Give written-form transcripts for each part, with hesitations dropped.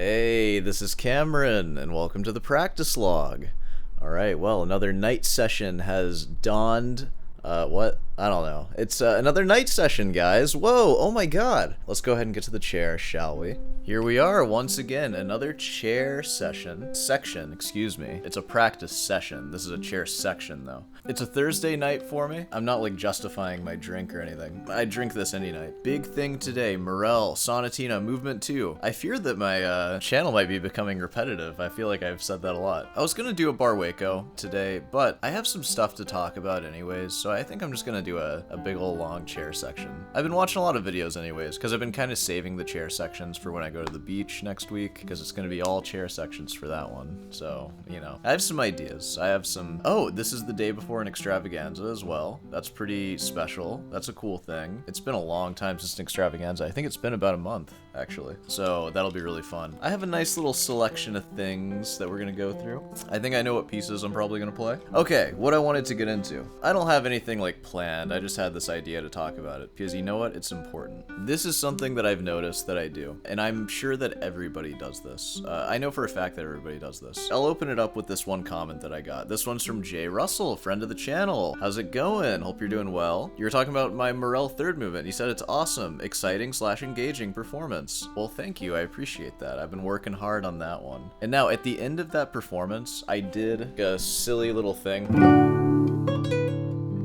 Hey, this is Cameron, and welcome to the practice log. Alright, well, another night session has dawned. What? I don't know. It's another night session, guys. Whoa, oh my god. Let's go ahead and get to the chair, shall we? Here we are, once again, another chair section, excuse me. It's a practice session. This is a chair section, though. It's a Thursday night for me. I'm not, like, justifying my drink or anything. I drink this any night. Big thing today, Morel, Sonatina, Movement 2. I fear that my, channel might be becoming repetitive. I feel like I've said that a lot. I was gonna do a bar Waco today, but I have some stuff to talk about anyways, so I think I'm just gonna do a big ol' long chair section. I've been watching a lot of videos anyways, because I've been kind of saving the chair sections for when I go to the beach next week, because it's gonna be all chair sections for that one. So, you know, I have some ideas. I have some... Oh, this is the day before an extravaganza as well. That's pretty special. That's a cool thing. It's been a long time since an extravaganza. I think it's been about a month, actually. So that'll be really fun. I have a nice little selection of things that we're gonna go through. I think I know what pieces I'm probably gonna play. Okay, what I wanted to get into. I don't have anything like planned. I just had this idea to talk about it because you know what? It's important. This is something that I've noticed that I do, and I'm sure that everybody does this. I know for a fact that everybody does this. I'll open it up with this one comment that I got. This one's from Jay Russell, friend of the channel. How's it going? Hope you're doing well. You were talking about my Morel third movement. You said it's awesome, exciting / engaging performance. Well, thank you. I appreciate that. I've been working hard on that one. And now at the end of that performance, I did a silly little thing.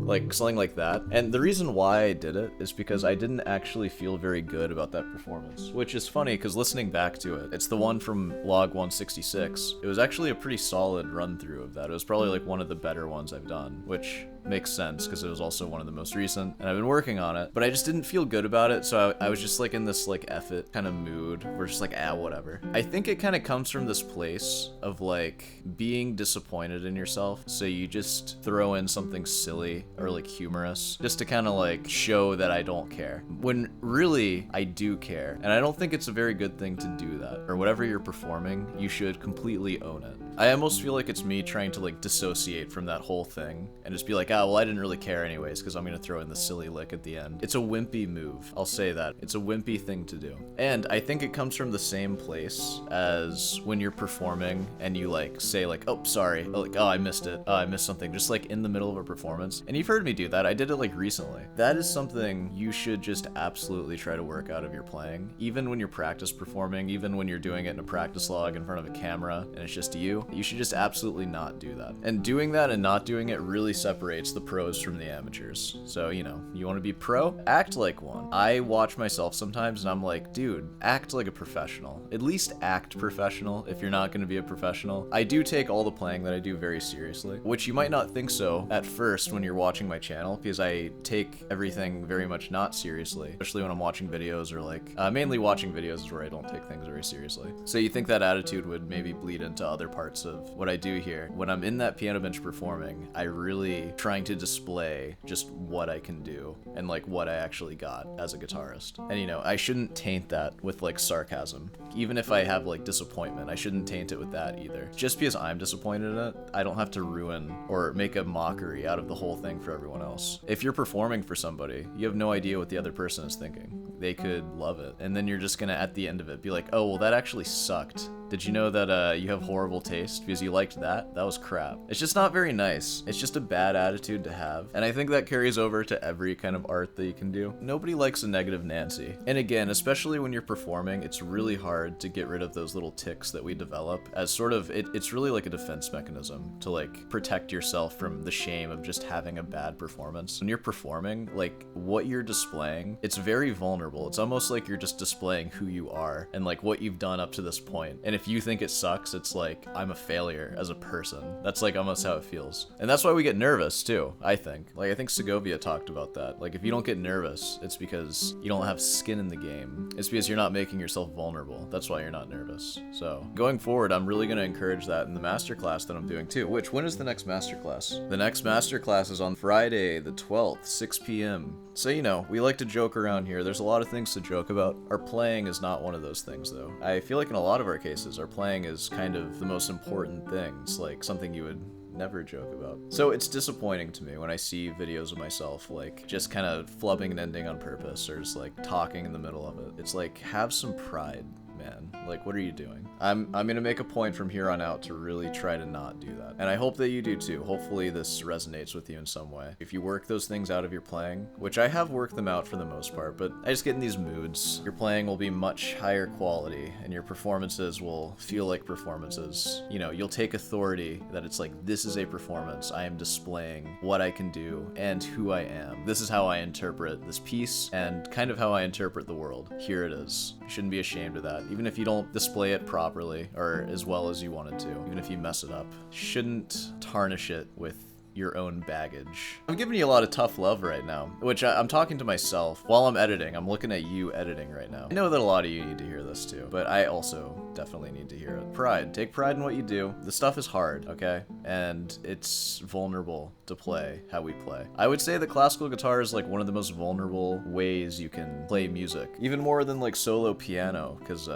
Like something like that. And the reason why I did it is because I didn't actually feel very good about that performance, which is funny because listening back to it, it's the one from log 166. It was actually a pretty solid run through of that. It was probably like one of the better ones I've done, which makes sense because it was also one of the most recent and I've been working on it, but I just didn't feel good about it. So I was just like in this like F it kind of mood. We're just like, whatever. I think it kind of comes from this place of like being disappointed in yourself. So you just throw in something silly or like humorous just to kind of like show that I don't care, when really I do care. And I don't think it's a very good thing to do that. Or whatever you're performing, you should completely own it. I almost feel like it's me trying to like dissociate from that whole thing and just be like, well, I didn't really care anyways because I'm gonna throw in the silly lick at the end. It's a wimpy move. I'll say that. It's a wimpy thing to do. And I think it comes from the same place as when you're performing and you like say like, oh, sorry. Like, oh, I missed it. Oh, I missed something. Just like in the middle of a performance. And you've heard me do that. I did it like recently. That is something you should just absolutely try to work out of your playing. Even when you're practice performing, even when you're doing it in a practice log in front of a camera and it's just you should just absolutely not do that. And doing that and not doing it really separates the pros from the amateurs. So, you know, you want to be pro? Act like one. I watch myself sometimes and I'm like, dude, act like a professional. At least act professional if you're not going to be a professional. I do take all the playing that I do very seriously, which you might not think so at first when you're watching my channel, because I take everything very much not seriously, especially when I'm watching videos or like, mainly watching videos is where I don't take things very seriously. So you think that attitude would maybe bleed into other parts of what I do here. When I'm in that piano bench performing, I really trying to display just what I can do and like what I actually got as a guitarist. And you know, I shouldn't taint that with like sarcasm. Even if I have like disappointment, I shouldn't taint it with that either. Just because I'm disappointed in it, I don't have to ruin or make a mockery out of the whole thing for everyone else. If you're performing for somebody, you have no idea what the other person is thinking. They could love it. And then you're just gonna, at the end of it, be like, oh, well, that actually sucked. Did you know that you have horrible taste because you liked that? That was crap. It's just not very nice. It's just a bad attitude to have. And I think that carries over to every kind of art that you can do. Nobody likes a negative Nancy. And again, especially when you're performing, it's really hard to get rid of those little tics that we develop as sort of, it's really like a defense mechanism to like protect yourself from the shame of just having a bad performance. When you're performing, like what you're displaying, it's very vulnerable. It's almost like you're just displaying who you are and like what you've done up to this point. And if you think it sucks, it's like, I'm a failure as a person. That's like almost how it feels. And that's why we get nervous too, I think. Like, I think Segovia talked about that. Like, if you don't get nervous, it's because you don't have skin in the game. It's because you're not making yourself vulnerable. That's why you're not nervous. So, going forward, I'm really going to encourage that in the masterclass that I'm doing too. Which, when is the next masterclass? The next masterclass is on Friday, the 12th, 6 p.m. So, you know, we like to joke around here. There's a lot of things to joke about. Our playing is not one of those things, though. I feel like in a lot of our cases, our playing is kind of the most important things, like something you would never joke about. So it's disappointing to me when I see videos of myself like just kind of flubbing an ending on purpose or just like talking in the middle of it. It's like, have some pride, man. Like, what are you doing? I'm gonna make a point from here on out to really try to not do that. And I hope that you do too. Hopefully this resonates with you in some way. If you work those things out of your playing, which I have worked them out for the most part, but I just get in these moods. Your playing will be much higher quality, and your performances will feel like performances. You know, you'll take authority that it's like, this is a performance. I am displaying what I can do and who I am. This is how I interpret this piece and kind of how I interpret the world. Here it is. You shouldn't be ashamed of that. Even if you don't display it properly or as well as you wanted to, even if you mess it up, shouldn't tarnish it with your own baggage. I'm giving you a lot of tough love right now, which I'm talking to myself while I'm editing. I'm looking at you editing right now. I know that a lot of you need to hear this too, but I also definitely need to hear it. Pride. Take pride in what you do. The stuff is hard, okay? And it's vulnerable to play how we play. I would say that classical guitar is like one of the most vulnerable ways you can play music. Even more than like solo piano, because,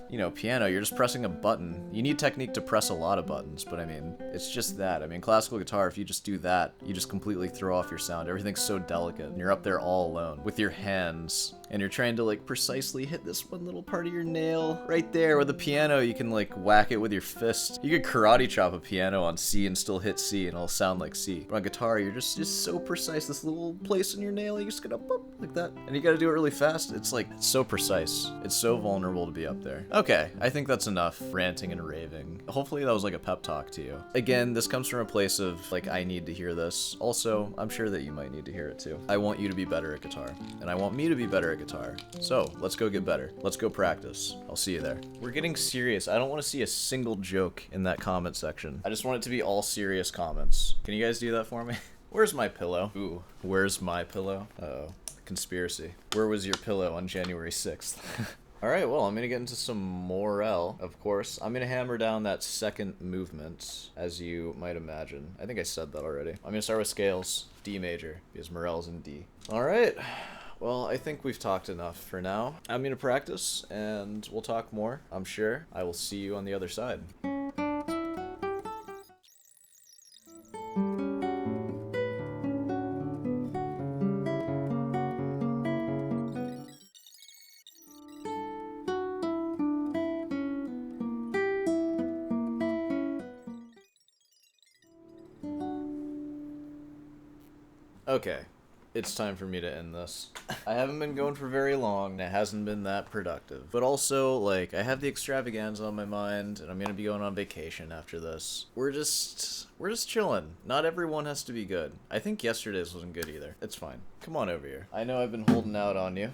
you know, piano, you're just pressing a button. You need technique to press a lot of buttons, but I mean, it's just that. I mean, classical guitar, if you just do that, you just completely throw off your sound. Everything's so delicate, and you're up there all alone with your hands, and you're trying to like precisely hit this one little part of your nail right there. With the piano, you can like whack it with your fist. You could karate chop a piano on C and still hit C, and it'll sound like C. But on guitar, you're just so precise. This little place in your nail, you just gotta boop like that, and you gotta do it really fast. It's like, it's so precise. It's so vulnerable to be up there. Okay, I think that's enough ranting and raving. Hopefully that was like a pep talk to you. Again, this comes from a place of like, I need to hear this. Also, I'm sure that you might need to hear it too. I want you to be better at guitar, and I want me to be better at guitar. So let's go get better. Let's go practice. I'll see you there. We're getting serious. I don't want to see a single joke in that comment section. I just want it to be all serious comments. Can you guys do that for me? Where's my pillow? Ooh, where's my pillow? Uh-oh. Conspiracy. Where was your pillow on January 6th? Alright, well, I'm gonna get into some Morel, of course. I'm gonna hammer down that second movement, as you might imagine. I think I said that already. I'm gonna start with scales, D major, because Morel's in D. Alright, well, I think we've talked enough for now. I'm gonna practice, and we'll talk more, I'm sure. I will see you on the other side. Okay, it's time for me to end this. I haven't been going for very long, and it hasn't been that productive. But also, like, I have the extravaganza on my mind, and I'm gonna be going on vacation after this. We're just chilling. Not everyone has to be good. I think yesterday's wasn't good either. It's fine. Come on over here. I know I've been holding out on you.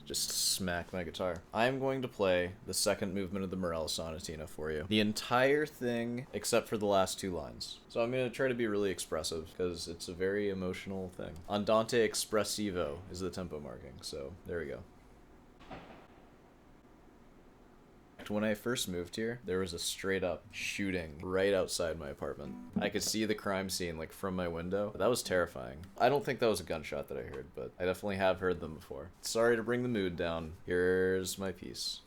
Just smack my guitar. I'm going to play the second movement of the Morel Sonatina for you. The entire thing, except for the last two lines. So I'm going to try to be really expressive, because it's a very emotional thing. Andante espressivo is the tempo marking, so there we go. When I first moved here, there was a straight up shooting right outside my apartment. I could see the crime scene like from my window. That was terrifying. I don't think that was a gunshot that I heard, but I definitely have heard them before. Sorry to bring the mood down. Here's my piece.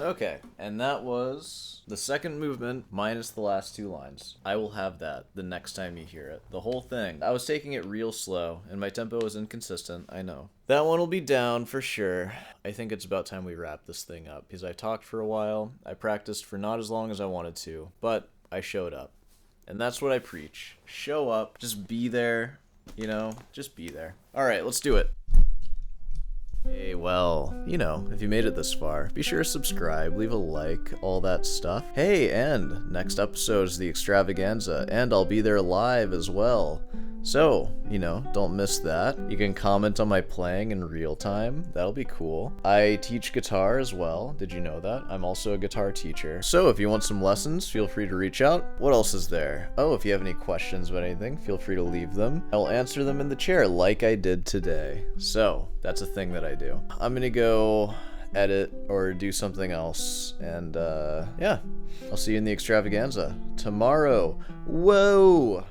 Okay, and that was the second movement minus the last two lines. I will have that the next time you hear it. The whole thing. I was taking it real slow, and my tempo was inconsistent, I know. That one will be down for sure. I think it's about time we wrap this thing up, because I talked for a while, I practiced for not as long as I wanted to, but I showed up. And that's what I preach. Show up, just be there, just be there. Alright, let's do it. Hey, well, if you made it this far, be sure to subscribe, leave a like, all that stuff. Hey, and next episode is the extravaganza, and I'll be there live as well. So, don't miss that. You can comment on my playing in real time. That'll be cool. I teach guitar as well. Did you know that? I'm also a guitar teacher. So if you want some lessons, feel free to reach out. What else is there? Oh, if you have any questions about anything, feel free to leave them. I'll answer them in the chair like I did today. So, that's a thing that I do. I'm gonna go edit or do something else, and yeah, I'll see you in the extravaganza tomorrow. Whoa!